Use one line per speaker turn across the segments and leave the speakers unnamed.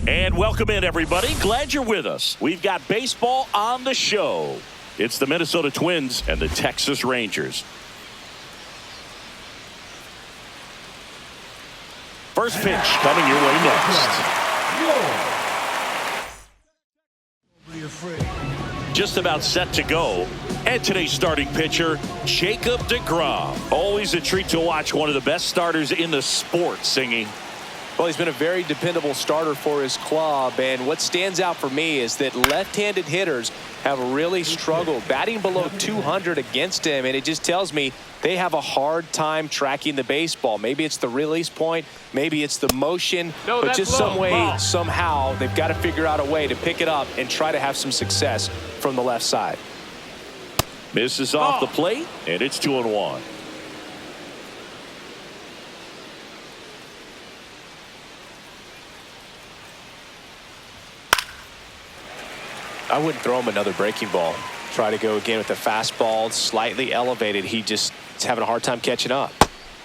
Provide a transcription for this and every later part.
And welcome in, everybody. Glad you're with us. We've got baseball on the show. It's the Minnesota Twins and the Texas Rangers. First pitch coming your way next. Just about set to go. And today's starting pitcher, Jacob deGrom. Always a treat to watch one of the best starters in the sport, Singy.
Well, he's been a very dependable starter for his club, and what stands out for me is that left-handed hitters have really struggled batting below 200 against him, and it just tells me they have a hard time tracking the baseball. Maybe it's the release point, maybe it's the motion, but just some way, somehow, they've got to figure out a way to pick it up and try to have some success from the left side.
Misses off the plate, and it's 2-1.
I wouldn't throw him another breaking ball. Try to go again with the fastball, slightly elevated. He just is having a hard time catching up.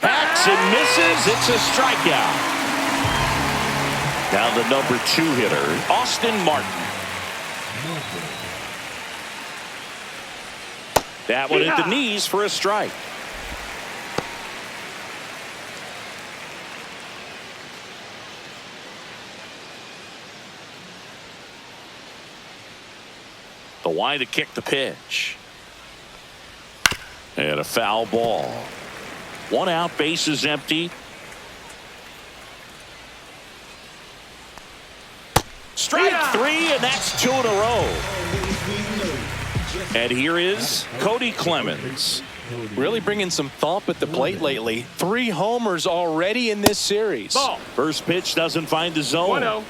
Hacks and misses. It's a strikeout. Now the number 2 hitter, Austin Martin. That one at the knees for a strike. The wide to kick the pitch. And a foul ball. 1 out, bases empty. Strike 3, and that's 2 in a row. And here is Cody Clemens.
Really bringing some thump at the plate lately. 3 homers already in this series.
Ball. First pitch doesn't find the zone.
1-0.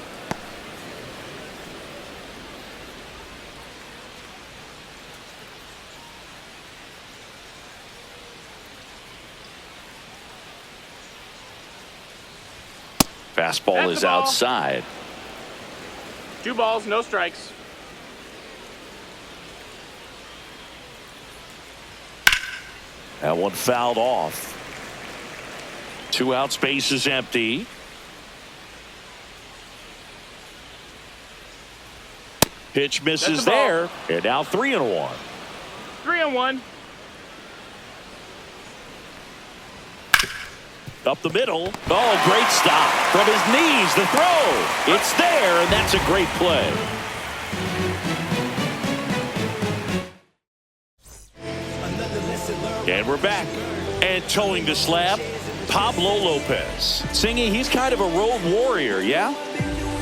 Fastball is outside.
2 balls, no strikes.
That one fouled off. 2 outs, base is empty. Pitch misses there, and now 3-1.
3-1.
Up the middle. Oh, great stop. From his knees, the throw. It's there, and that's a great play. And we're back. And towing the slab, Pablo Lopez. Singing, he's kind of a road warrior, yeah?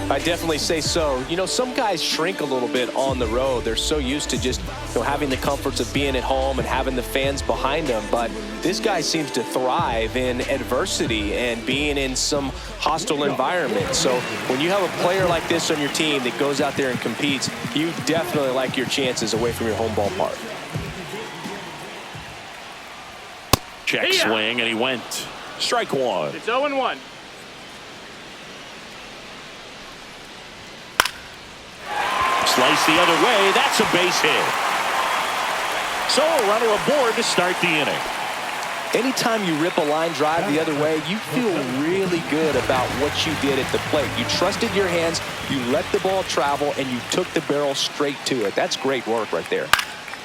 I definitely say so. You know, some guys shrink a little bit on the road. They're so used to just, having the comforts of being at home and having the fans behind them. But this guy seems to thrive in adversity and being in some hostile environment. So when you have a player like this on your team that goes out there and competes, you definitely like your chances away from your home ballpark.
Check swing, and he went. Strike 1.
It's 0-1.
Slice the other way. That's a base hit. So a runner aboard to start the inning.
Anytime you rip a line drive the other way, you feel really good about what you did at the plate. You trusted your hands, you let the ball travel, and you took the barrel straight to it. That's great work right there.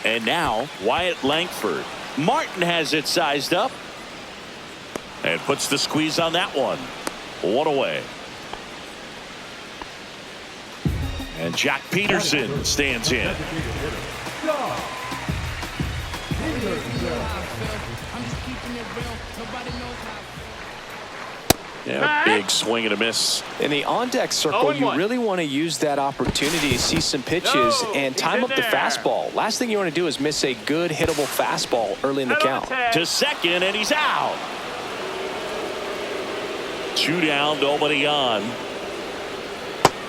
And now Wyatt Langford. Martin has it sized up and puts the squeeze on that one. 1 away. And Jack Peterson stands in. Yeah, big swing and a miss.
In the on-deck circle, you really want to use that opportunity to see some pitches and time up the fastball. Last thing you want to do is miss a good hittable fastball early in the count.
To second, and he's out. 2 down, nobody on.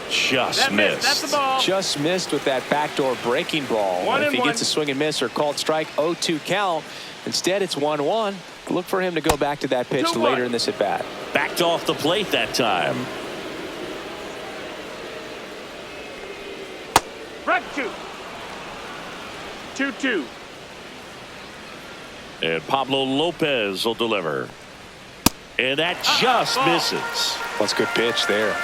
Just missed.
That's the ball.
Just missed with that backdoor breaking ball. If he gets a swing and miss or called strike, 0-2 count. Instead, it's 1-1. Look for him to go back to that pitch later in this at bat.
Backed off the plate that time.
Strike 2. 2-2.
And Pablo Lopez will deliver. And that just misses.
That's a good pitch there.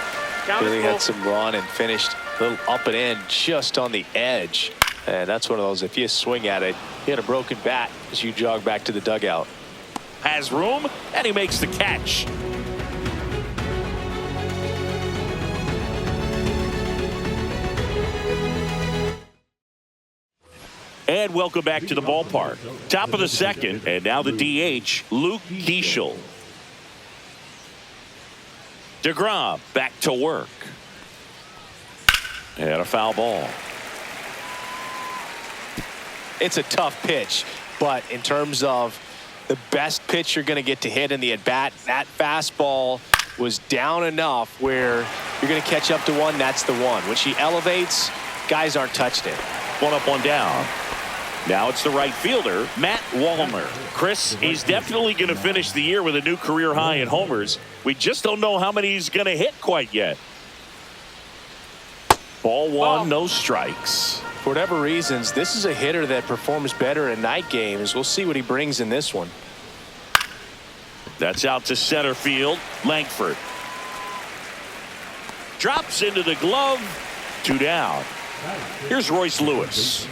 Really had some run and finished a little up and in just on the edge. And that's one of those, if you swing at it, you had a broken bat as you jog back to the dugout.
Has room, and he makes the catch. And welcome back to the ballpark. Top of the second, and now the DH, Luke Keeschel. DeGrom back to work. And a foul ball.
It's a tough pitch, but in terms of the best pitch you're going to get to hit in the at-bat, that fastball was down enough where you're going to catch up to one, that's the one. When she elevates, guys aren't touching it.
One up, one down. Now it's the right fielder, Matt Wallner. Chris, he's definitely going to finish the year with a new career high in homers. We just don't know how many he's going to hit quite yet. Ball one, no strikes.
For whatever reasons, this is a hitter that performs better in night games. We'll see what he brings in this one.
That's out to center field. Langford drops into the glove. 2 down. Here's Royce Lewis.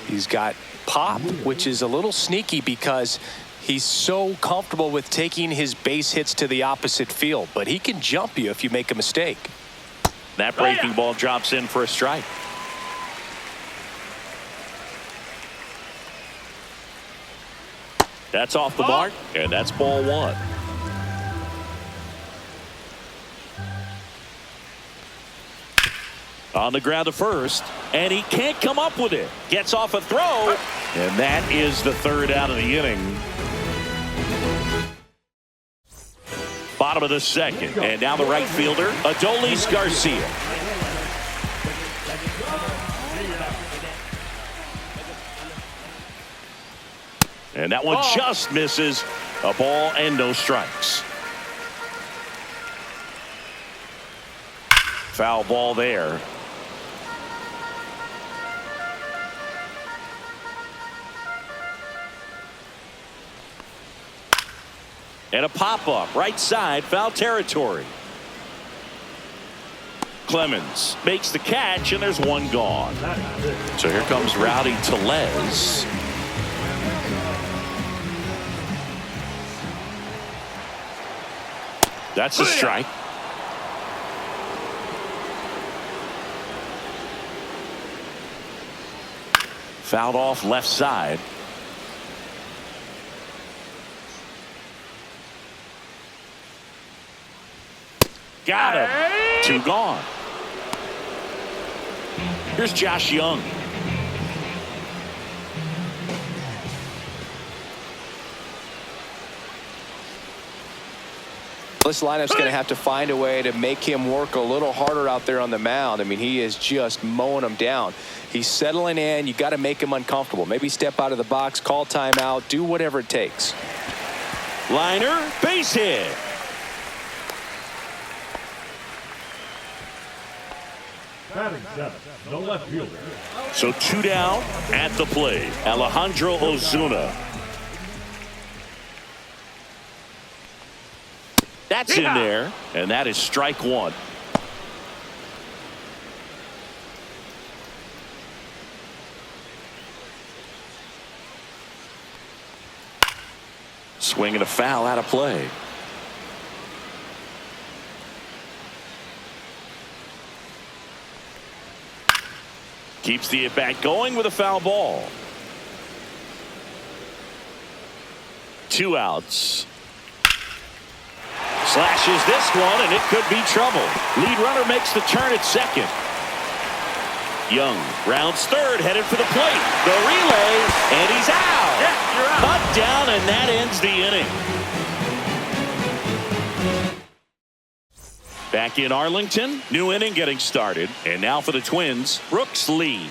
He's got pop, which is a little sneaky because he's so comfortable with taking his base hits to the opposite field, but he can jump you if you make a mistake.
That breaking ball drops in for a strike. That's off the mark, and that's ball one. On the ground to first, and he can't come up with it. Gets off a throw, and that is the third out of the inning. Bottom of the second, and now the right fielder, Adolis Garcia. And that one just misses. A ball and no strikes. Foul ball there. And a pop-up right side, foul territory. Clemens makes the catch, and there's one gone. So here comes Rowdy Tellez. That's a strike. Fouled off left side. Got him. 2 gone. Here's Josh Young.
This lineup's going to have to find a way to make him work a little harder out there on the mound. I mean, he is just mowing them down. He's settling in. You got to make him uncomfortable. Maybe step out of the box, call timeout, do whatever it takes.
Liner, base hit.
Batting 7, the left fielder.
So 2 down at the plate. Alejandro Ozuna. That's in there, and that is strike 1. Swing and a foul out of play. Keeps the at-bat going with a foul ball. 2 outs. Slashes this one, and it could be trouble. Lead runner makes the turn at second. Young rounds third, headed for the plate. The relay, and he's out.
Yeah, you're out.
Cut down, and that ends the inning. Back in Arlington, new inning getting started. And now for the Twins, Brooks Lee.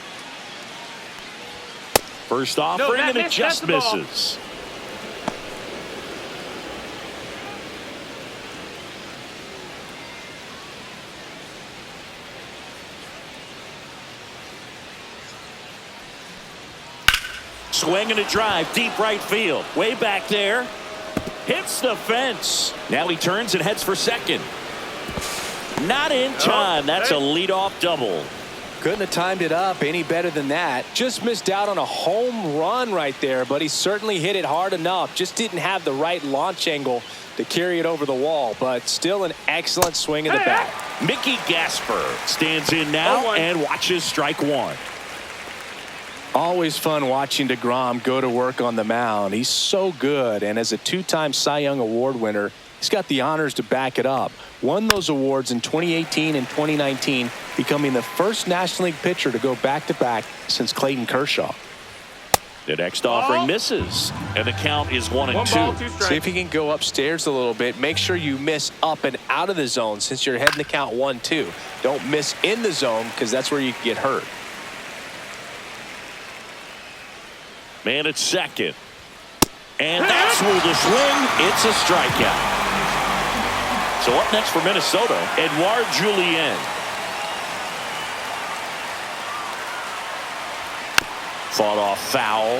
First offering, and it just misses. Swing and a drive, deep right field. Way back there. Hits the fence. Now he turns and heads for second. Not in time. That's a leadoff double.
Couldn't have timed it up any better than that. Just missed out on a home run right there, but he certainly hit it hard enough. Just didn't have the right launch angle to carry it over the wall, but still an excellent swing of the bat.
Mickey Gasper stands in now and watches strike one.
Always fun watching DeGrom go to work on the mound. He's so good, and as a two-time Cy Young Award winner, he's got the honors to back it up. Won those awards in 2018 and 2019, becoming the first National League pitcher to go back-to-back since Clayton Kershaw.
The next offering misses, and the count is 1-2.
See if he can go upstairs a little bit. Make sure you miss up and out of the zone since you're heading the count 1-2. Don't miss in the zone because that's where you can get hurt.
Man at second. And that's where the swing. It's a strikeout. So up next for Minnesota, Edouard Julien. Fought off foul.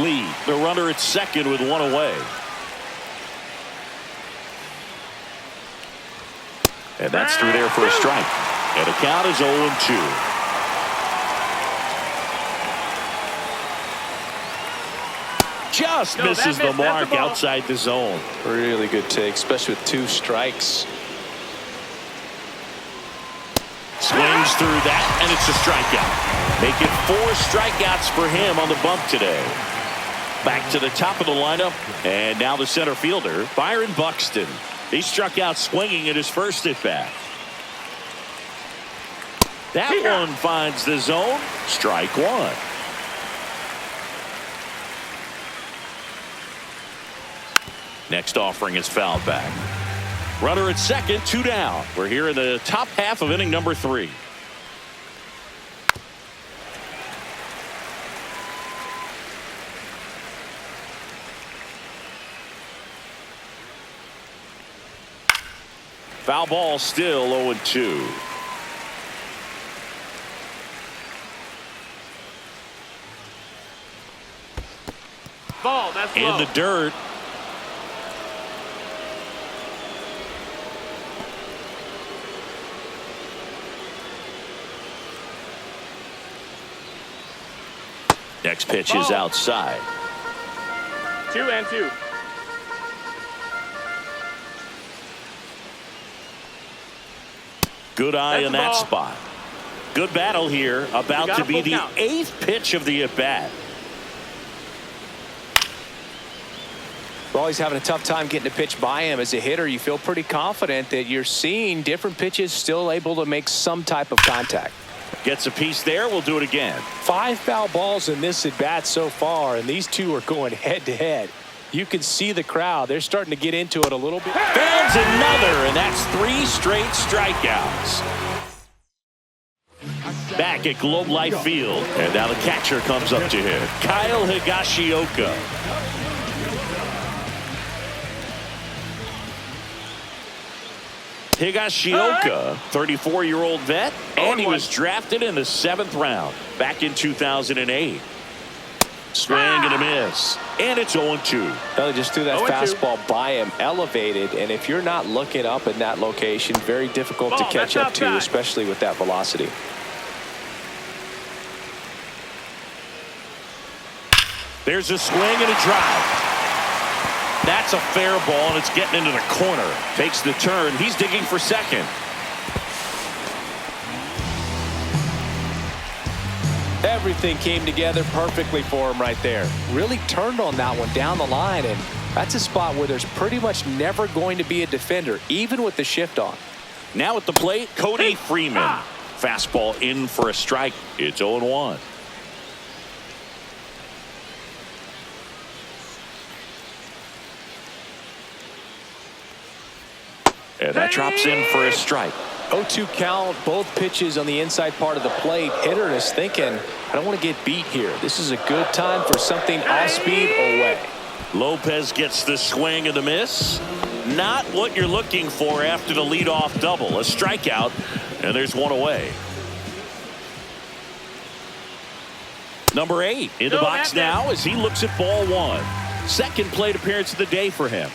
Lee, the runner at second with one away. And that's through there for a strike. And the count is 0-2. Just misses the mark outside the zone.
Really good take, especially with 2 strikes.
Swings through that, and it's a strikeout. Make it 4 strikeouts for him on the bump today. Back to the top of the lineup, and now the center fielder, Byron Buxton. He struck out swinging at his first at-bat. That one finds the zone. Strike one. Next offering is fouled back. Runner at second, 2 down. We're here in the top half of inning number 3. Foul ball, still 0-2.
Ball, that's
in
low.
the dirt. Next pitch is outside.
2-2.
Good eye in that spot. Good battle here. About to be the 8th pitch of the at-bat.
Well, he's having a tough time getting a pitch by him. As a hitter, you feel pretty confident that you're seeing different pitches still able to make some type of contact.
Gets a piece there. We'll do it again.
5 foul balls in this at-bat so far, and these two are going head-to-head. You can see the crowd. They're starting to get into it a little bit.
There's another, and that's 3 straight strikeouts. Back at Globe Life Field, and now the catcher comes up to him. Kyle Higashioka. Higashioka, 34-year-old vet, and he was drafted in the 7th round back in 2008. Swing and a miss, and it's 0-2.
They just threw that fastball by him, elevated, and if you're not looking up in that location, very difficult to catch up to, especially with that velocity.
There's a swing and a drive. That's a fair ball, and it's getting into the corner. Takes the turn. He's digging for second.
Everything came together perfectly for him right there. Really turned on that one down the line, and that's a spot where there's pretty much never going to be a defender, even with the shift on.
Now at the plate, Cody Freeman. Fastball in for a strike. It's 0-1. And that drops in for a strike.
0-2 count, both pitches on the inside part of the plate. Hitter is thinking, I don't want to get beat here. This is a good time for something off speed away.
Lopez gets the swing and the miss. Not what you're looking for after the leadoff double. A strikeout, and there's one away. Number 8 in the box now as he looks at ball 1. Second plate appearance of the day for him.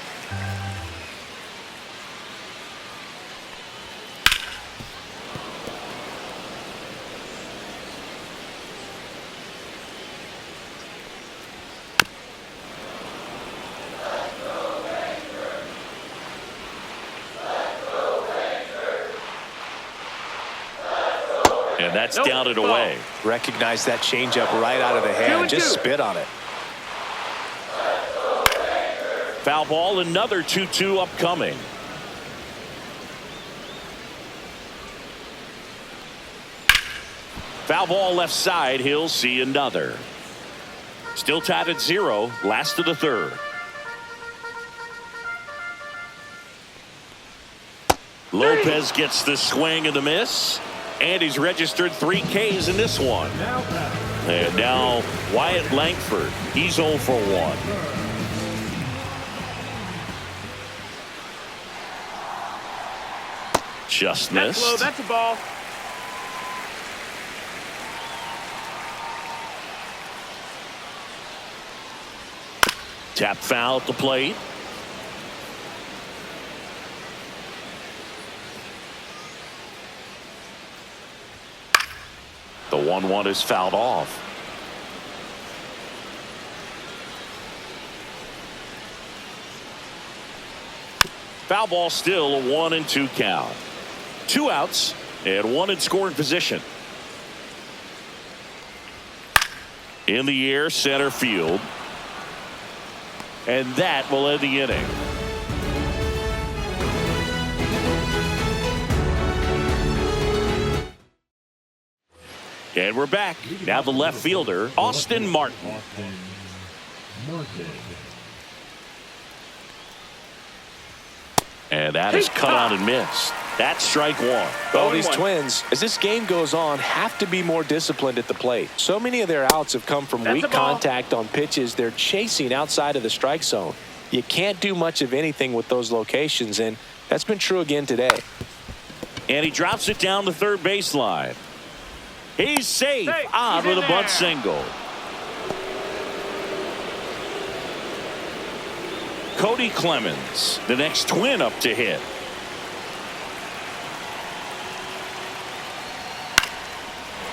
And that's down and away.
Recognize that changeup right out of the hand. Just spit on it.
Foul ball, another 2-2 upcoming. Foul ball left side. He'll see another. Still tied at 0. Last of the third. Lopez gets the swing and the miss. And he's registered 3 Ks in this one. And now Wyatt Langford. He's 0 for 1. Just missed.
That's low. That's a ball.
Tap foul at the plate. The 1-1 is fouled off. Foul ball, still a 1-2 count. 2 outs and 1 in scoring position. In the air, center field. And that will end the inning. And we're back. Now the left fielder, Austin Martin. And that is cut out and missed. That's strike 1.
Well, these Twins, as this game goes on, have to be more disciplined at the plate. So many of their outs have come from weak contact on pitches they're chasing outside of the strike zone. You can't do much of anything with those locations, and that's been true again today.
And he drops it down the third baseline. He's safe. On with a bunt single. Cody Clemens, the next Twin up to hit.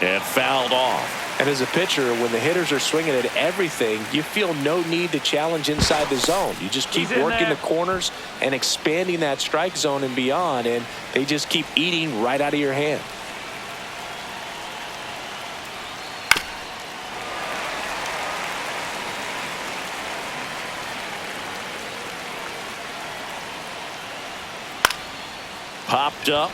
And fouled off.
And as a pitcher, when the hitters are swinging at everything, you feel no need to challenge inside the zone. You just keep working the corners and expanding that strike zone and beyond, and they just keep eating right out of your hand.
Popped up.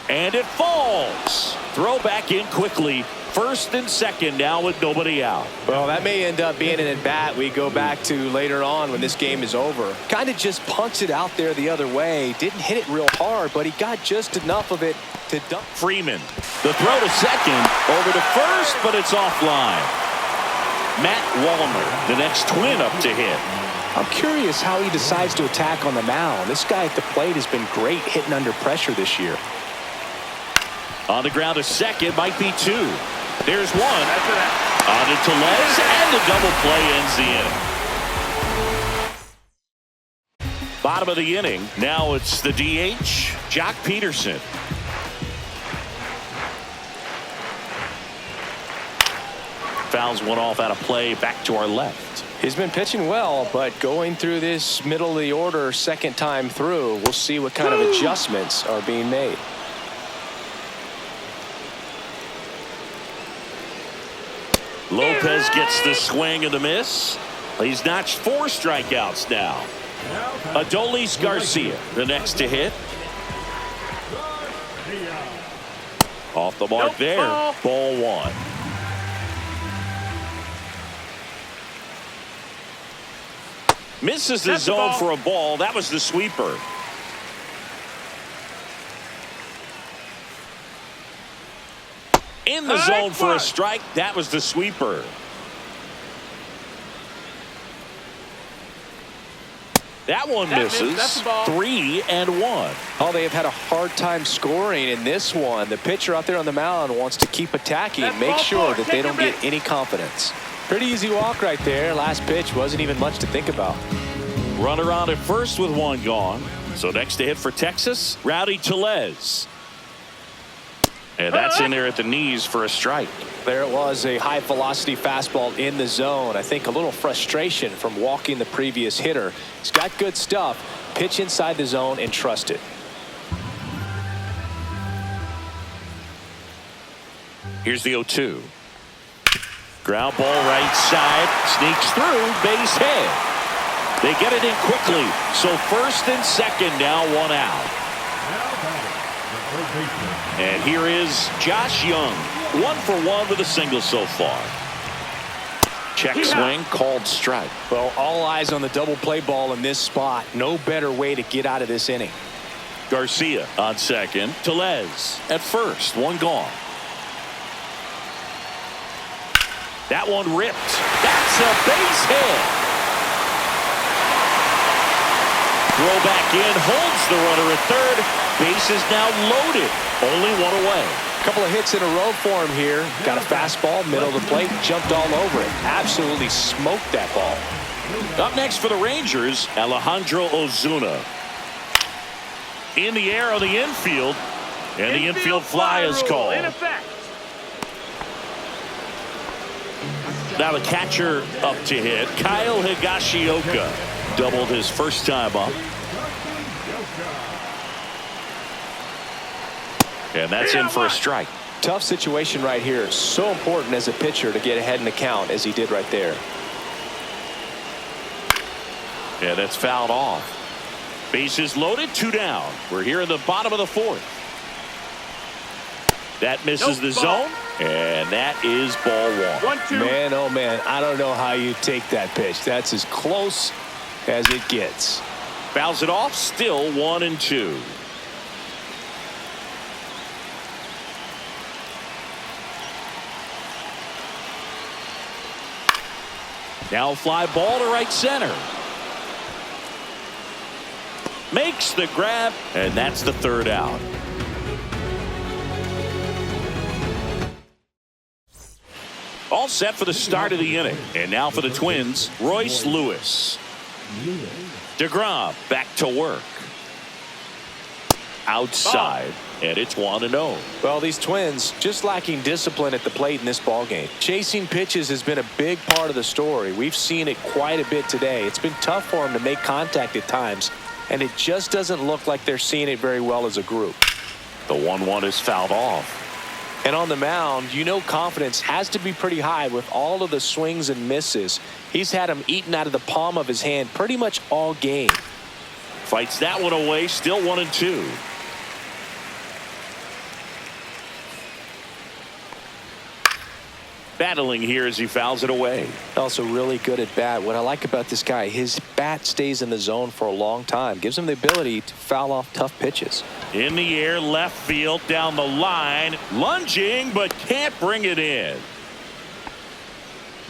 And it falls. Throw back in quickly. First and second now with nobody out.
Well, that may end up being an at-bat we go back to later on when this game is over. Kind of just punts it out there the other way. Didn't hit it real hard, but he got just enough of it to dump.
Freeman. The throw to second. Over to first, but it's offline. Matt Wallner, the next Twin up to hit.
I'm curious how he decides to attack on the mound. This guy at the plate has been great hitting under pressure this year.
On the ground to second, might be 2. There's 1. On it to Tellez, and the double play ends the inning. Bottom of the inning. Now it's the DH, Jock Peterson. Fouls one off out of play, back to our left.
He's been pitching well, but going through this middle of the order second time through, we'll see what kind of adjustments are being made.
Lopez gets the swing and the miss. He's notched 4 strikeouts now. Adolis Garcia, the next to hit. Off the mark there. Ball 1. Misses the zone for a ball. That was the sweeper. In the zone for a strike. That was the sweeper. That one misses. 3-1.
Oh, they have had a hard time scoring in this one. The pitcher out there on the mound wants to keep attacking, make sure that they don't get any confidence. Pretty easy walk right there. Last pitch wasn't even much to think about.
Runner on at first with 1 gone. So next to hit for Texas, Rowdy Tellez. And that's in there at the knees for a strike.
There it was, a high velocity fastball in the zone. I think a little frustration from walking the previous hitter. He's got good stuff. Pitch inside the zone and trust it.
Here's the 0-2. Ground ball right side. Sneaks through. Base hit. They get it in quickly. So first and second now, one out. And here is Josh Young. 1 for 1 with a single so far. Check swing, called strike.
Well, all eyes on the double play ball in this spot. No better way to get out of this inning.
Garcia on second. Tellez at first. One gone. That one ripped. That's a base hit. Throw back in. Holds the runner at third. Base is now loaded. Only one away.
Couple of hits in a row for him here. Got a fastball, middle of the plate, jumped all over it. Absolutely smoked that ball.
Up next for the Rangers, Alejandro Ozuna. In the air on the infield, and the infield fly is called.
In effect.
Now the catcher up to hit, Kyle Higashioka. Doubled his first time up. And that's in for a strike.
Tough situation right here. So important as a pitcher to get ahead in the count as he did right there.
And that's fouled off. Bases loaded, 2 down. We're here in the bottom of the 4th. That misses the zone, and that is ball 1.
1-2.
Man, oh man, I don't know how you take that pitch. That's as close as it gets.
Fouls it off, still 1-2. Now fly ball to right center. Makes the grab, and that's the 3rd out. All set for the start of the inning. And now for the Twins, Royce Lewis. DeGrom back to work. Outside, and it's 1-0.
Well, these Twins just lacking discipline at the plate in this ballgame. Chasing pitches has been a big part of the story. We've seen it quite a bit today. It's been tough for them to make contact at times, and it just doesn't look like they're seeing it very well as a group.
The 1-1 is fouled off.
And on the mound, you know confidence has to be pretty high with all of the swings and misses. He's had them eaten out of the palm of his hand pretty much all game.
Fights that one away, still 1-2. Battling here as he fouls it away.
Also really good at bat. What I like about this guy, his bat stays in the zone for a long time. Gives him the ability to foul off tough pitches.
In the air, left field, down the line. Lunging, but can't bring it in.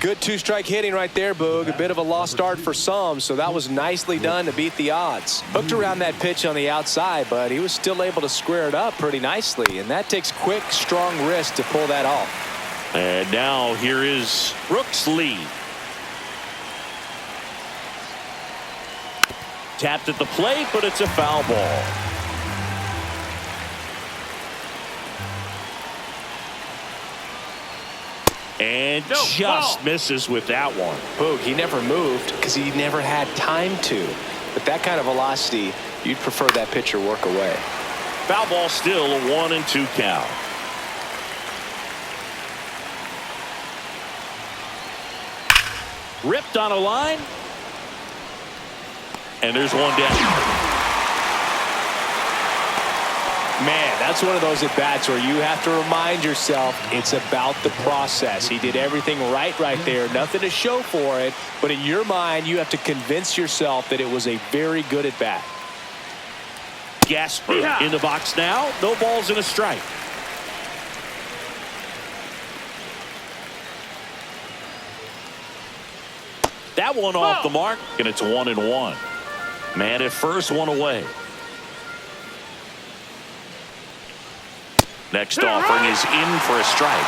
Good 2-strike hitting right there, Boog. A bit of a lost start for some, so that was nicely done to beat the odds. Hooked around that pitch on the outside, but he was still able to square it up pretty nicely, and that takes quick, strong wrist to pull that off.
And now here is Brooks Lee. Tapped at the plate, but it's a foul ball. And just misses with that one.
Boog, he never moved because he never had time to. But that kind of velocity, you'd prefer that pitcher work away.
Foul ball, still a 1-2 count. Ripped on a line. And there's one down.
Man, that's one of those at-bats where you have to remind yourself it's about the process. He did everything right there. Nothing to show for it. But in your mind, you have to convince yourself that it was a very good at-bat.
Gasper in the box now. No balls and a strike. That one off the mark, and it's 1-1. Man at first, one away. Next offering is in for a strike.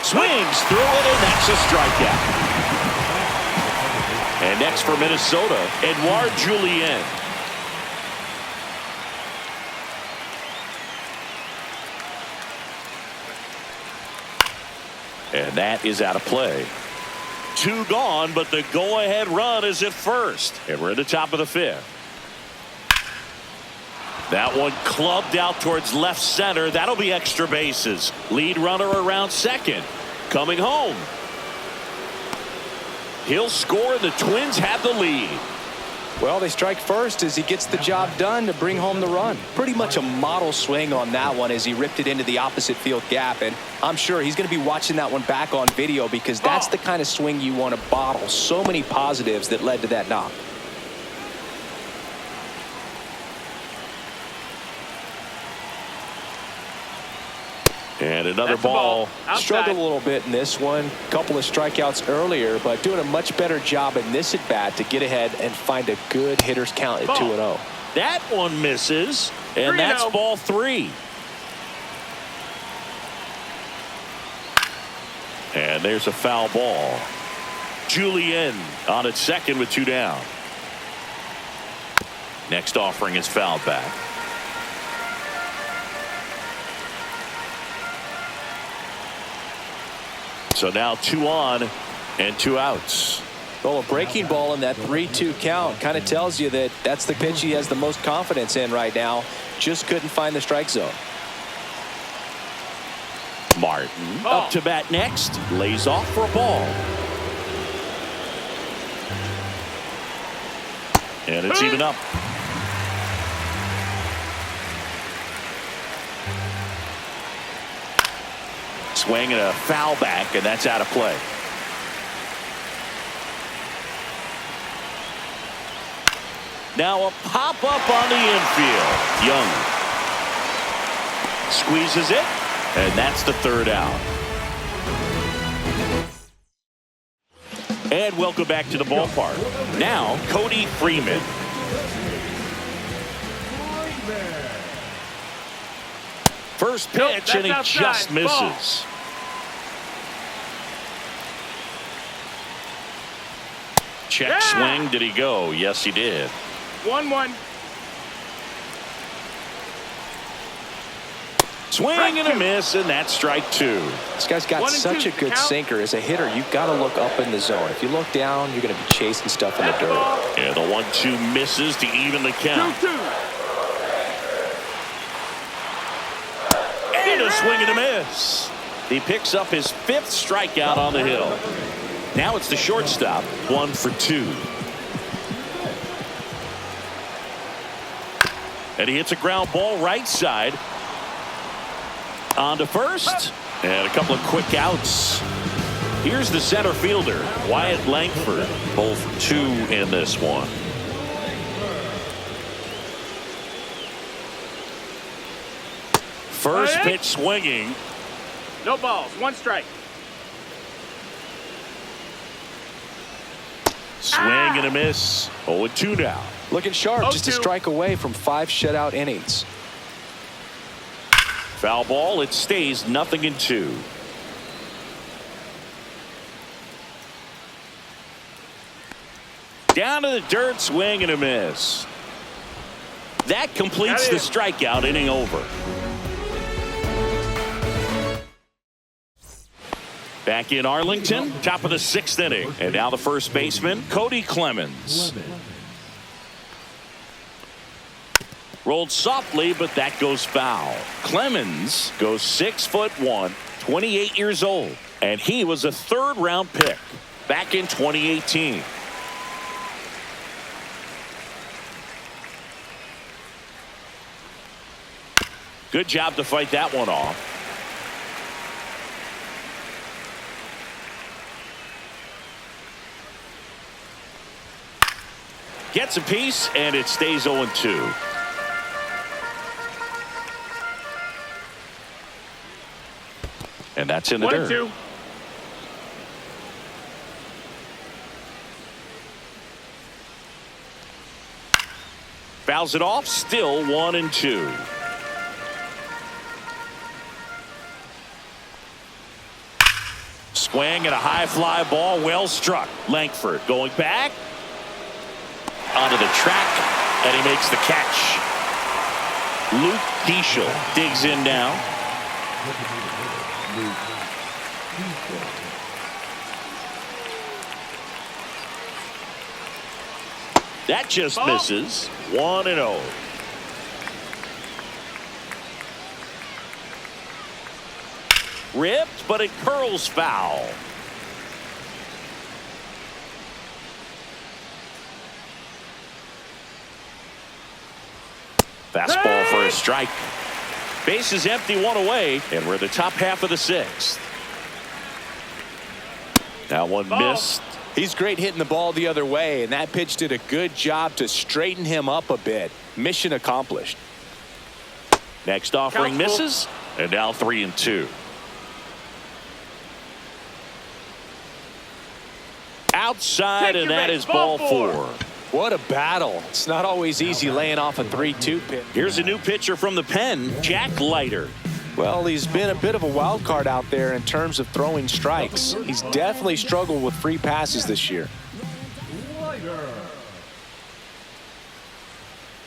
Swings through it, and that's a strikeout. And next for Minnesota, Edouard Julien. And that is out of play. 2 gone, but the go-ahead run is at first. And we're at the top of the 5th. That one clubbed out towards left center. That'll be extra bases. Lead runner around second. Coming home. He'll score. The Twins have the lead.
Well, they strike first as he gets the job done to bring home the run. Pretty much a model swing on that one as he ripped it into the opposite field gap. And I'm sure he's going to be watching that one back on video because that's the kind of swing you want to bottle. So many positives that led to that knock.
And another ball.
Struggled a little bit in this one. Couple of strikeouts earlier, but doing a much better job in this at bat to get ahead and find a good hitter's count at 2-0.
That one misses, and that's ball 3. And there's a foul ball. Julian on at second with 2 down. Next offering is fouled back. So now 2 on and 2 outs.
Well, a breaking ball in that 3-2 count kind of tells you that that's the pitch he has the most confidence in right now. Just couldn't find the strike zone.
Martin up to bat next. Lays off for a ball. And it's even up. Swing and a foul back, and that's out of play. Now a pop-up on the infield. Young squeezes it, and that's the 3rd out. And welcome back to the ballpark. Now, Cody Freeman. First pitch, and he just misses. Check swing. Did he go? Yes, he did.
1-1.
Swing and a miss, and that's strike 2.
This guy's got such a good sinker. As a hitter, you've got to look up in the zone. If you look down, you're going to be chasing stuff in the dirt.
Yeah, the 1-2 misses to even the count.
2-2.
And a swing and a miss. He picks up his 5th strikeout on the hill. Now it's the shortstop, 1 for 2. And he hits a ground ball right side. On to first. And a couple of quick outs. Here's the center fielder, Wyatt Langford. Both 2 in this one. First pitch swinging.
No balls. 1 strike.
Swing and a miss. 0-2 now.
Looking sharp, just a strike away from 5 shutout innings.
Foul ball. It stays 0-2. Down to the dirt, swing and a miss. That completes the strikeout inning over. Back in Arlington, top of the 6th inning. And now the first baseman, Cody Clemens. Rolled softly, but that goes foul. Clemens goes 6'1", 28 years old. And he was a 3rd-round pick back in 2018. Good job to fight that one off. Gets a piece, and it stays 0-2. And that's in the dirt.
1-2.
Fouls it off, still 1-2. Swing and a high fly ball, well struck. Langford going back onto the track, and he makes the catch. Luke Diesel digs in now. That just misses. 1-0. Ripped, but it curls foul. Fastball for a strike. Base is empty, one away, and we're the top half of the sixth. That one missed.
He's great hitting the ball the other way, and that pitch did a good job to straighten him up a bit. Mission accomplished.
Next offering misses, and now 3-2. Outside, and that is ball four.
What a battle. It's not always easy laying off a 3-2 pitch.
Here's a new pitcher from the pen, Jack Leiter.
Well, he's been a bit of a wild card out there in terms of throwing strikes. He's definitely struggled with free passes this year.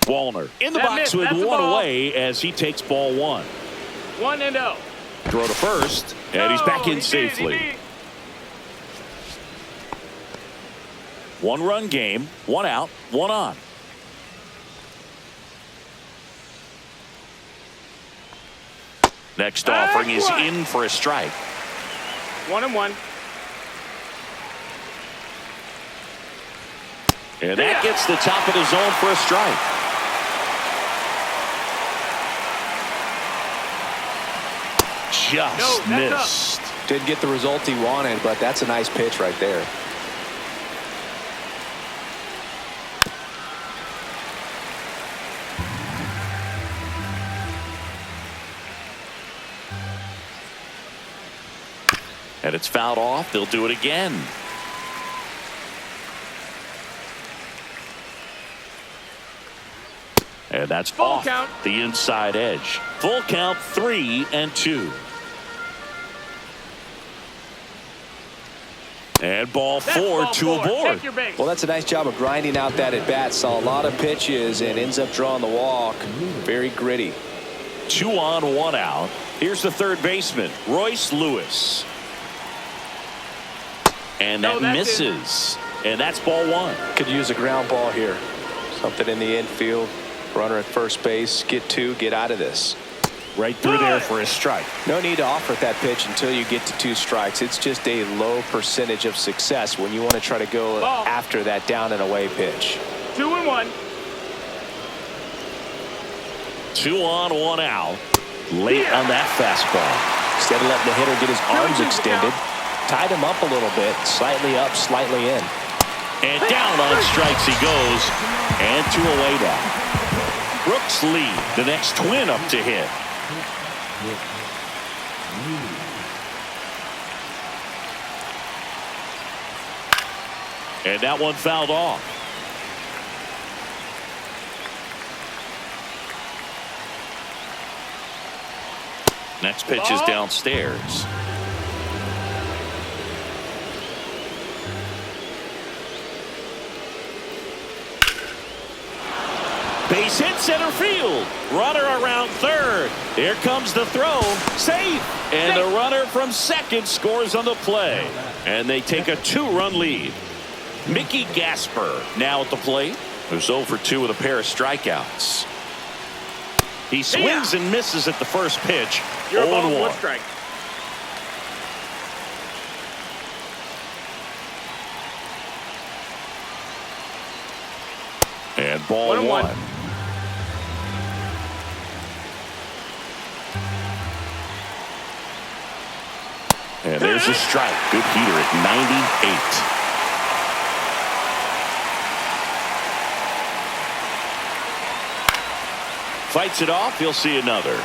Wallner in the box with one away as he takes ball one.
1-0.
Throw to first, and he's back in safely. One-run game, one out, one on. Next offering is in for a strike.
1-1.
And that gets the top of the zone for a strike. Just missed.
Didn't get the result he wanted, but that's a nice pitch right there.
And it's fouled off. They'll do it again. And that's off the inside edge. Full count, 3-2. And ball four to a board.
Well, that's a nice job of grinding out that at bat. Saw a lot of pitches and ends up drawing the walk. Very gritty.
2 on, 1 out. Here's the third baseman, Royce Lewis. And that misses. And that's ball one.
Could use a ground ball here. Something in the infield. Runner at first base. Get two. Get out of this.
Right through there for a strike.
No need to offer that pitch until you get to 2 strikes. It's just a low percentage of success when you want to try to go after that down and away pitch.
2-1.
2 on, 1 out. Late on that fastball.
Instead of letting the hitter get his arms extended, tied him up a little bit, slightly up, slightly in.
And down on strikes he goes. And 2 away now. Brooks lead the next twin up to hit. And that one fouled off. Next pitch is downstairs. Base hit center field. Runner around third. Here comes the throw. Safe. And the runner from second scores on the play. And they take a 2-run lead. Mickey Gasper now at the plate. Who's 0 for 2 with a pair of strikeouts. He swings and misses at the first pitch. 0-1.
Strike.
And ball 1. And there's a strike. Good heater at 98. Fights it off. He'll see another.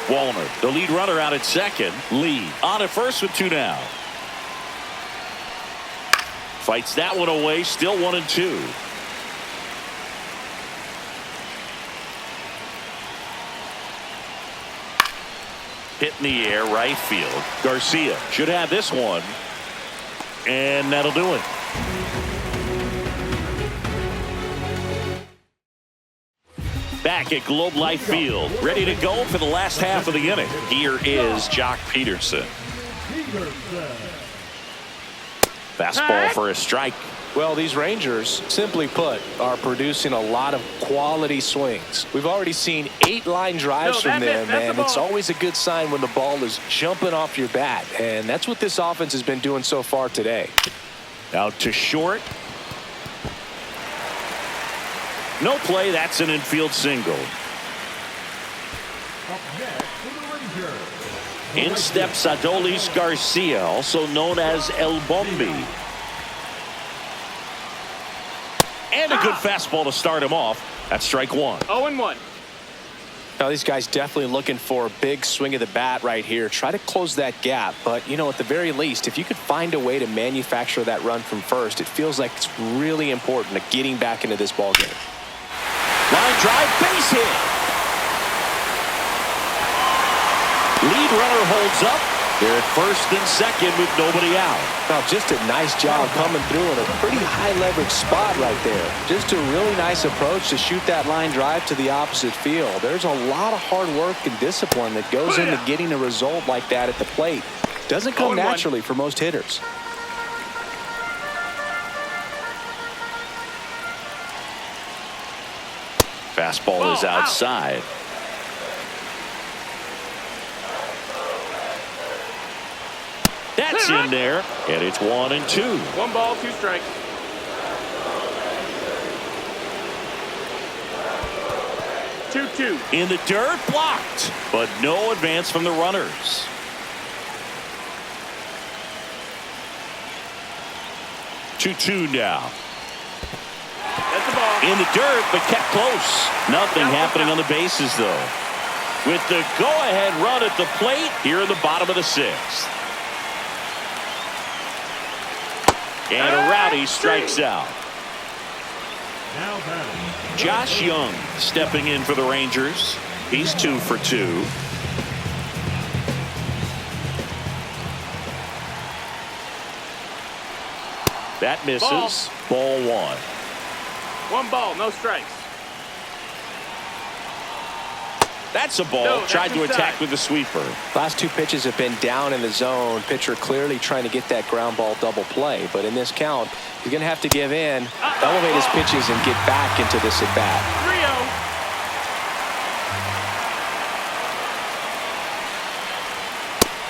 Wallner, the lead runner out at second. Lee on at first with 2 now. Fights that one away. Still 1-2. Hit in the air, right field. Garcia should have this one. And that'll do it. Back at Globe Life Field, ready to go for the last half of the inning. Here is Jock Peterson. Fastball for a strike.
Well, these Rangers, simply put, are producing a lot of quality swings. We've already seen 8 line drives from them, and it's always a good sign when the ball is jumping off your bat. And that's what this offense has been doing so far today.
Out to short. No play. That's an infield single.
Up next for the Rangers.
In steps Adolis Garcia, also known as El Bombi. And a good fastball to start him off. That's strike 1.
0-1.
Now, these guys definitely looking for a big swing of the bat right here. Try to close that gap. But, you know, at the very least, if you could find a way to manufacture that run from first, it feels like it's really important to getting back into this ball game.
Line drive, base hit. Lead runner holds up. They're at first and second with nobody out.
Now, just a nice job coming through in a pretty high leverage spot right there. Just a really nice approach to shoot that line drive to the opposite field. There's a lot of hard work and discipline that goes into getting a result like that at the plate. Doesn't come naturally for most hitters.
Fastball is outside. That's in there, and it's 1-2.
1 ball, 2 strikes. 2-2.
In the dirt, blocked, but no advance from the runners. 2-2 now.
That's the ball.
In the dirt, but kept close. Nothing happening on the bases, though. With the go-ahead run at the plate here in the bottom of the 6th. And a rowdy strikes out.
Now batting.
Josh Young stepping in for the Rangers. He's 2 for 2. That misses. Ball 1.
1 ball, no strikes.
That's a ball.
No,
Tried to
inside.
attack with the sweeper.
Last 2 pitches have been down in the zone. Pitcher clearly trying to get that ground ball double play. But in this count, he's going to have to give in, elevate his pitches, and get back into this at bat.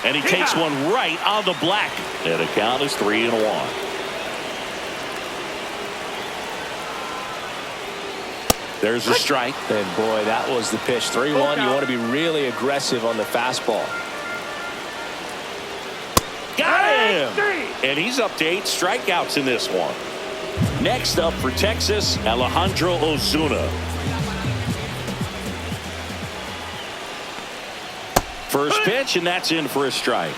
3-0.
And he takes one right on the black. And the count is 3-1. There's a strike.
And boy, that was the pitch. 3-1. You want to be really aggressive on the fastball.
Got him! And he's up to 8 strikeouts in this one. Next up for Texas, Alejandro Ozuna. First pitch, and that's in for a strike.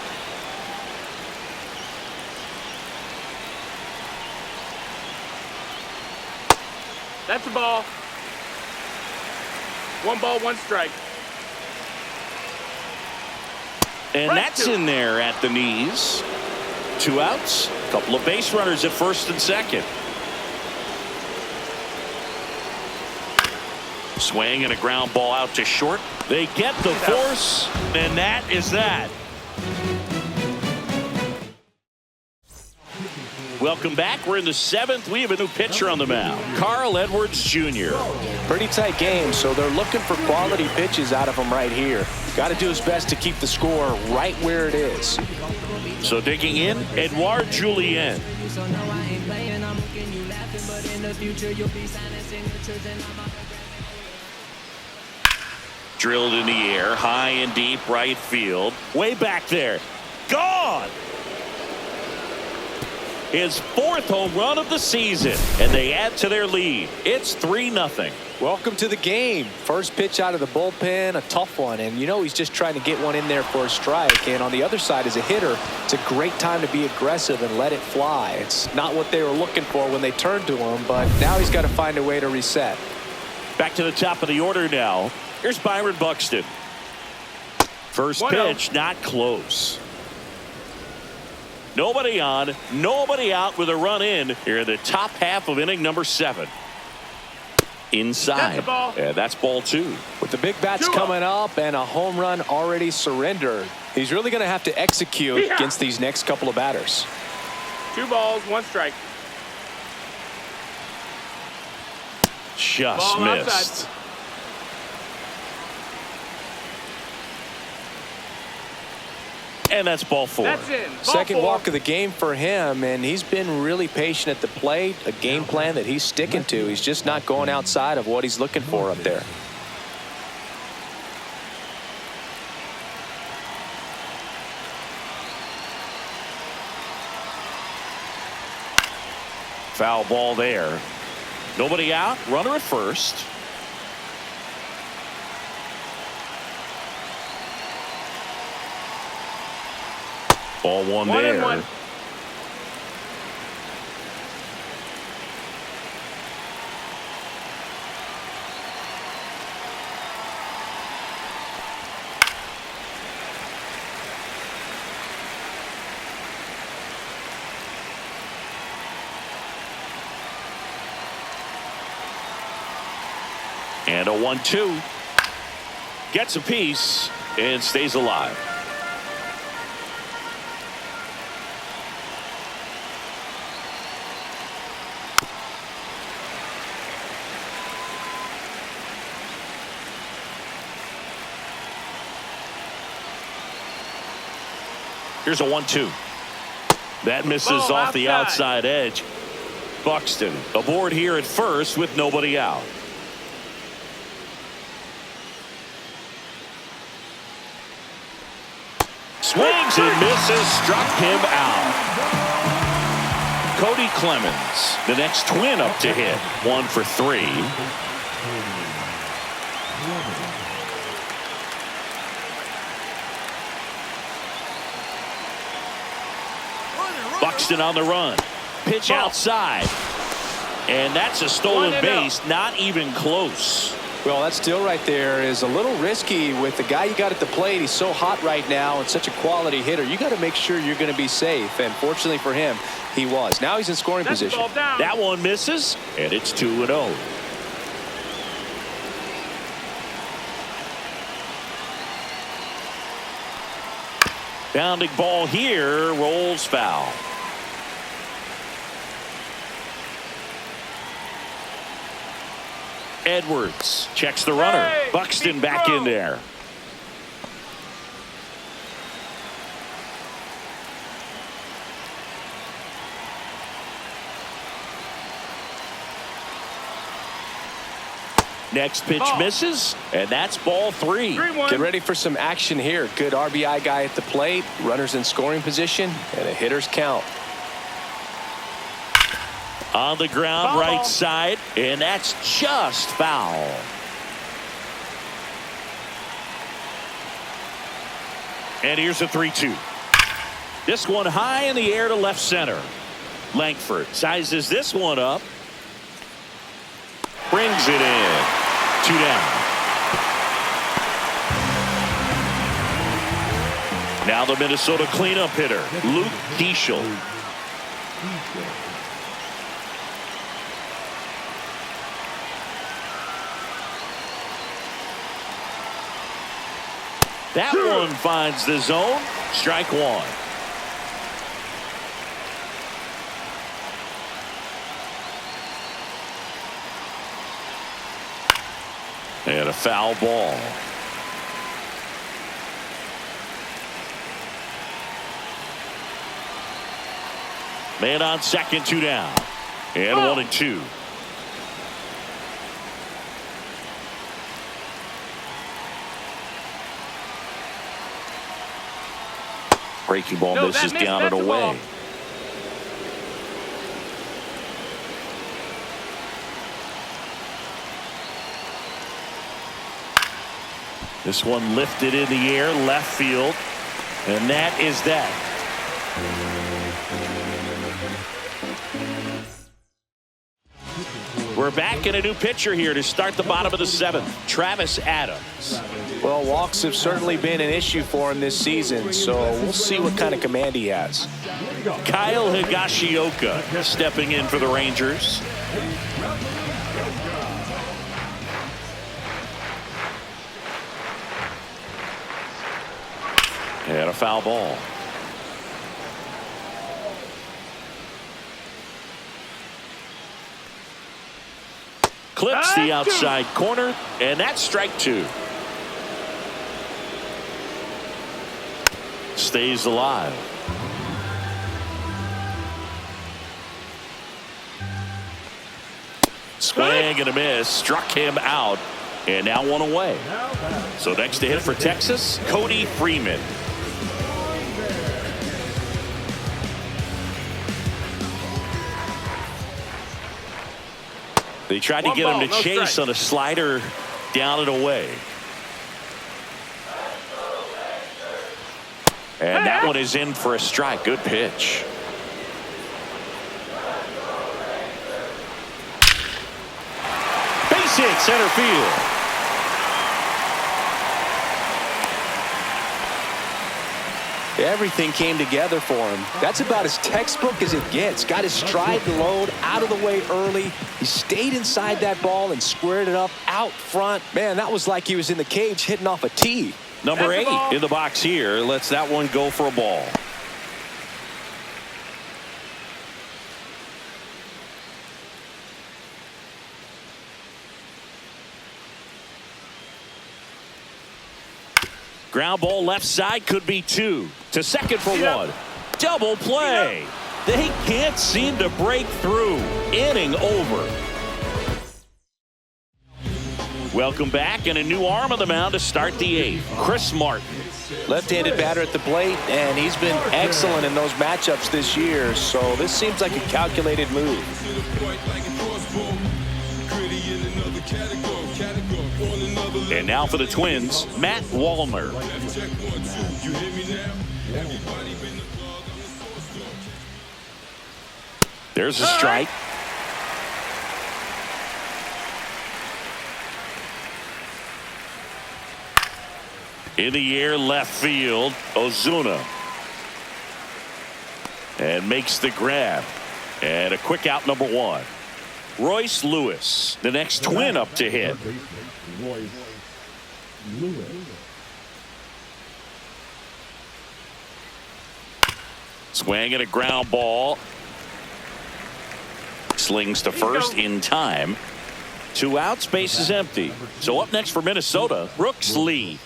That's the ball. 1 ball, 1 strike.
And that's in there at the knees. 2 outs. A couple of base runners at first and second. Swing and a ground ball out to short. They get the force, and that is that. Welcome back. We're in the 7th. We have a new pitcher on the mound, Carl Edwards Jr.
Pretty tight game, so they're looking for quality pitches out of him right here. Got to do his best to keep the score right where it is.
So digging in, Edouard Julien. Drilled in the air, high and deep right field. Way back there. Gone! His 4th home run of the season, and they add to their lead. It's 3-0.
Welcome to the game. First pitch out of the bullpen, a tough one, and you know he's just trying to get one in there for a strike. And on the other side, as a hitter, it's a great time to be aggressive and let it fly. It's not what they were looking for when they turned to him, but now he's got to find a way to reset.
Back to the top of the order now. Here's Byron Buxton. First pitch, not close. Nobody on, nobody out with a run in here in the top half of inning number 7. Inside. That's ball 2.
With the big bats coming up and a home run already surrendered, he's really going to have to execute against these next couple of batters.
2 balls, 1 strike.
Just
Ball outside.
missed. And that's ball 4.
That's in. Ball
Second
4.
walk of the game for him, and he's been really patient at the plate. A game plan that he's sticking to. He's just not going outside of what he's looking for up there.
Foul ball there. Nobody out. Runner at first. Ball 1 there.
1-1.
And a 1-2. Gets a piece and stays alive. Here's a 1-2. That misses
Ball
off the
outside.
outside edge. Buxton aboard here at first with nobody out. Swings and misses, struck him out. Cody Clemens, the next twin up to hit. 1 for 3. Buxton on the run. Pitch outside. And that's a stolen base, not even close.
Well, that still right there is a little risky with the guy you got at the plate. He's so hot right now and such a quality hitter. You got to make sure you're going to be safe. And fortunately for him, he was. Now he's in scoring position.
That one misses, and it's 2-0. Bounding ball here, rolls foul. Edwards checks the runner.
Hey,
Buxton
big
back
throw.
in there. Next pitch
Ball.
misses, and that's ball 3.
3-1.
Get ready for some action here. Good RBI guy at the plate. Runners in scoring position, and a hitter's count.
On the ground,
Ball.
right side, and that's just foul. And here's a 3-2. This one high in the air to left center. Langford sizes this one up. Brings it in. 2 down. Now the Minnesota cleanup hitter, Luke Diesel. That one finds the zone. Strike 1. And a foul ball. Man on second, 2 down. And 1-2. Breaking ball misses down and away. This one lifted in the air, left field, and that is that. We're back in a new pitcher here to start the bottom of the 7th, Travis Adams.
Well, walks have certainly been an issue for him this season, so we'll see what kind of command he has.
Kyle Higashioka stepping in for the Rangers. And a foul ball. Clips the outside corner, and that's strike two. Stays alive. Swing and a miss. Struck him out. And now one away. So next to hit for Texas, Cody Freeman. They tried to get him to chase on a slider down and away. And that one is in for a strike. Good pitch. Base hit center field.
Everything came together for him. That's about as textbook as it gets. Got his stride load out of the way early. He stayed inside that ball and squared it up out front. Man, that was like he was in the cage hitting off a tee.
Number 8 in the box here lets that one go for a ball. Ground ball left side, could be 2. To second for 1. Double play. They can't seem to break through. Inning over. Welcome back, and a new arm on the mound to start the 8th. Chris Martin.
Left-handed batter at the plate, and he's been excellent in those matchups this year, so this seems like a calculated move.
And now for the Twins, Matt Wallner. There's a strike. In the air, left field, Ozuna. And makes the grab. And a quick out, number 1. Royce Lewis, the next Twin up to hit. Swing and a ground ball. Slings to first in time. 2 outs, base is empty. So up next for Minnesota, Brooks Lee.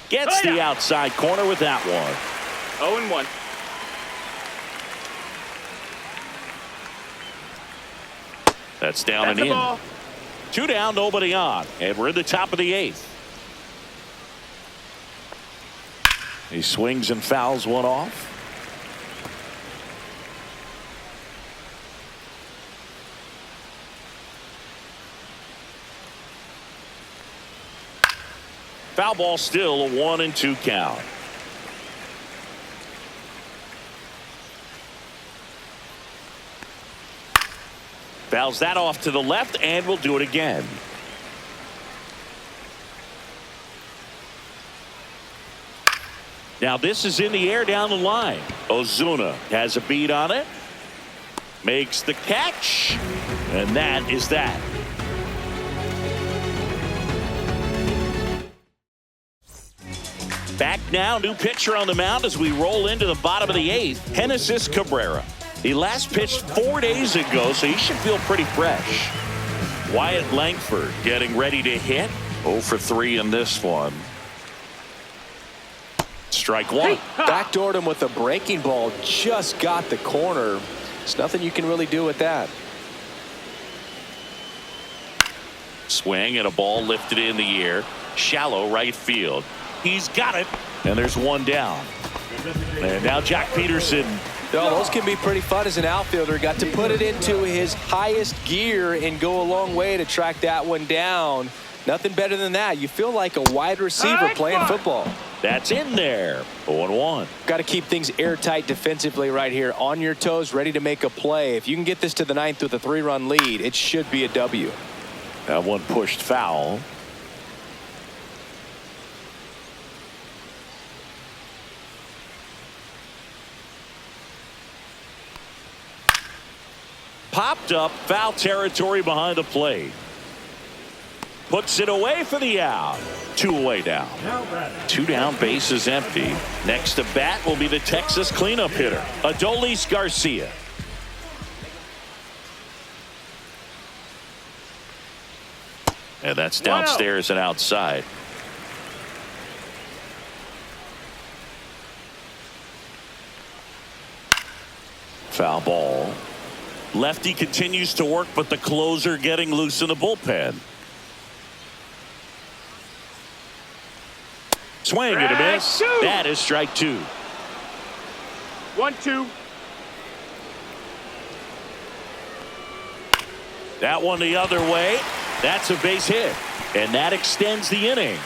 Gets the outside corner with that one.
0-1.
That's down and in.
Ball.
2 down, nobody on. And we're in the top of the 8th. He swings and fouls one off. Foul ball, still a 1-2 count. Fouls that off to the left, and we'll do it again. Now this is in the air down the line. Ozuna has a beat on it. Makes the catch. And that is that. Back now, new pitcher on the mound as we roll into the bottom of the 8th, Genesis Cabrera. He last pitched 4 days ago, so he should feel pretty fresh. Wyatt Langford getting ready to hit. 0 for 3 in this one. Strike 1.
Backdoored him with a breaking ball. Just got the corner. There's nothing you can really do with that.
Swing and a ball lifted in the air. Shallow right field. He's got it. And there's 1 down. And now Jack Peterson.
No, those can be pretty fun as an outfielder. Got to put it into his highest gear and go a long way to track that one down. Nothing better than that. You feel like a wide receiver playing football.
That's in there. 0-1.
Got to keep things airtight defensively right here. On your toes, ready to make a play. If you can get this to the 9th with a 3-run lead, it should be a W.
That one pushed foul. Popped up, foul territory behind the plate. puts it away for the out. 2 away now.
Now batting.
2 down, bases empty. Next to bat will be the Texas cleanup hitter, Adolis Garcia. And that's downstairs and outside. Foul ball. Lefty continues to work, but the closer getting loose in the bullpen. Swing and a miss.
Strike 2.
That is strike 2.
1-2.
That one the other way. That's a base hit. And that extends the inning.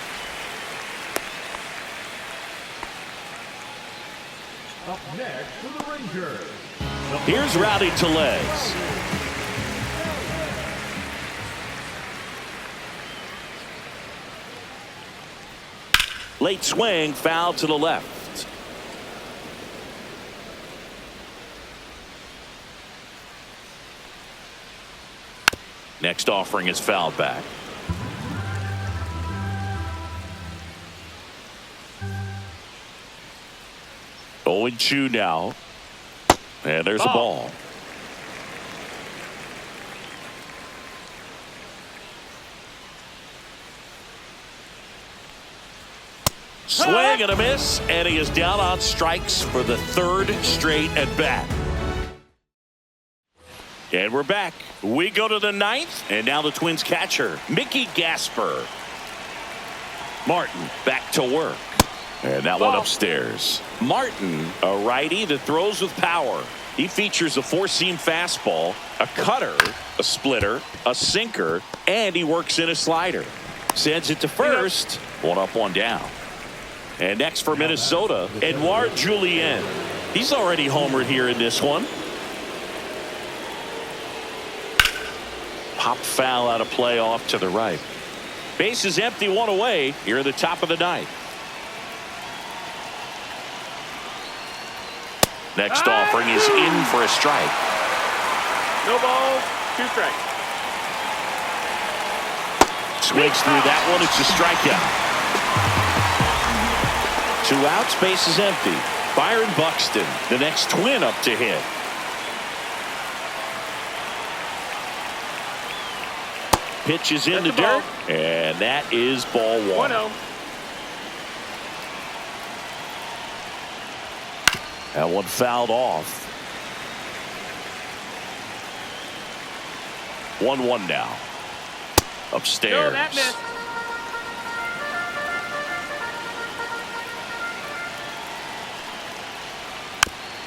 Up next for the Rangers.
Here's Rowdy Tellez. Late swing, foul to the left. Next offering is fouled back. Oh, and 2 now. And there's a ball. Swing and a miss, and he is down on strikes for the 3rd straight at bat. And we're back. We go to the 9th, and now the Twins catcher, Mickey Gasper. Martin back to work. And that one upstairs. Martin, a righty that throws with power. He features a 4-seam fastball, a cutter, a splitter, a sinker, and he works in a slider. Sends it to first. 1 up, 1 down. And next for Minnesota, Edouard Julien. He's already homered here in this one. Popped foul out of play off to the right. Base is empty, 1 away here in the top of the 9th. Next offering is in for a strike.
No balls, 2 strikes.
Swings through that one. It's a strikeout. 2 outs, base is empty. Byron Buxton, the next Twin up to hit. Pitch is in the dirt, and that is ball 1.
1-0.
That one fouled off. 1-1 now. Upstairs.
No, that missed.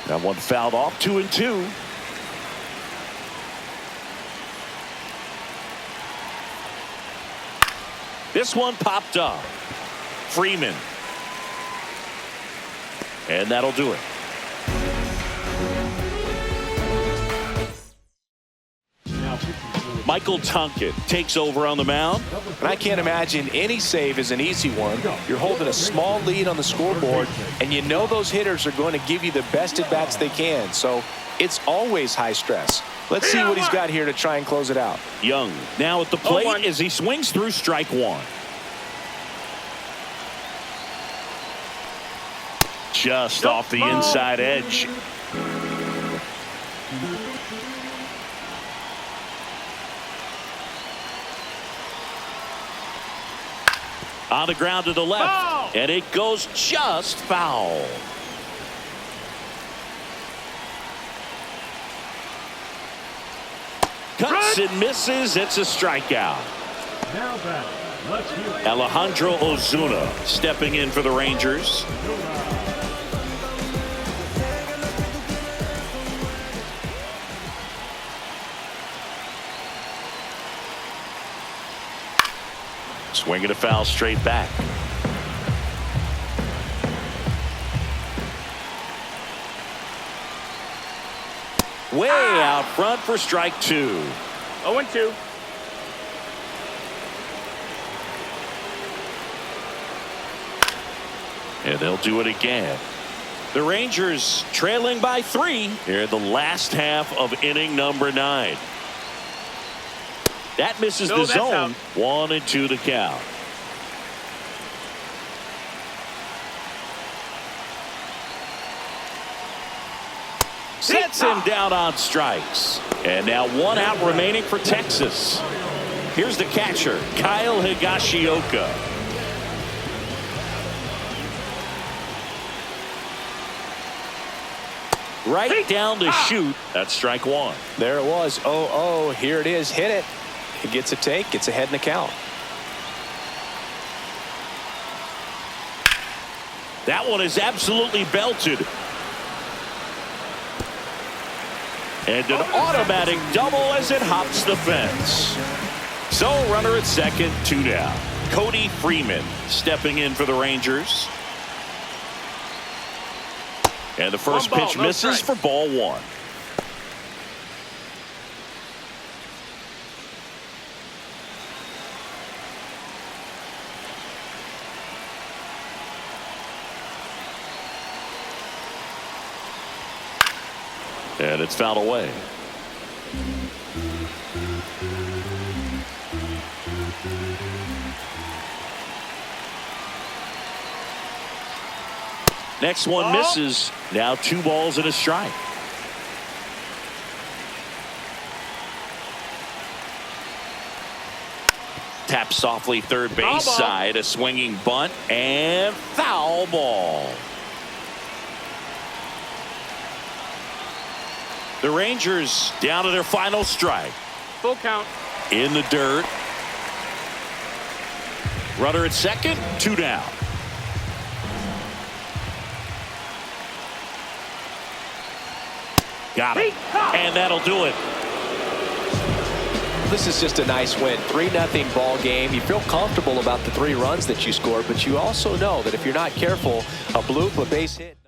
That one fouled off. 2-2. This one popped up. Freeman. And that'll do it. Michael Tonkin takes over on the mound.
And I can't imagine any save is an easy one. You're holding a small lead on the scoreboard, and you know those hitters are going to give you the best at-bats they can. So it's always high stress. Let's see what he's got here to try and close it out.
Young now at the plate as he swings through strike 1. Just off the inside edge. On the ground to the left, and it goes just foul. Cuts and misses. It's a strikeout.
Now batting. Let's hear
Alejandro Ozuna stepping in for the Rangers. Swinging a foul straight back. Way out front for strike 2.
0-2.
And they'll do it again. The Rangers trailing by 3 here in the last half of inning number 9. That misses
No,
the
that's
zone.
out.
1-2 the count. Sets him down on strikes. And now one out remaining for Texas. Here's the catcher, Kyle Higashioka. Right down to shoot. That's strike one.
There it was. 0-0. Here it is. Hit it. He gets a take. Gets ahead in the count.
That one is absolutely belted. And an automatic double as it hops the fence. So runner at second, 2 down. Cody Freeman stepping in for the Rangers. And the first pitch misses for ball one. And it's fouled away. Next one misses. Now 2 balls and a strike. Tap softly third base side. A swinging bunt and foul ball. The Rangers down to their final strike.
Full count.
In the dirt. Runner at second, 2 down. Got it. And that'll do it.
This is just a nice win. 3-0 ball game. You feel comfortable about the 3 runs that you scored, but you also know that if you're not careful, a bloop, a base hit.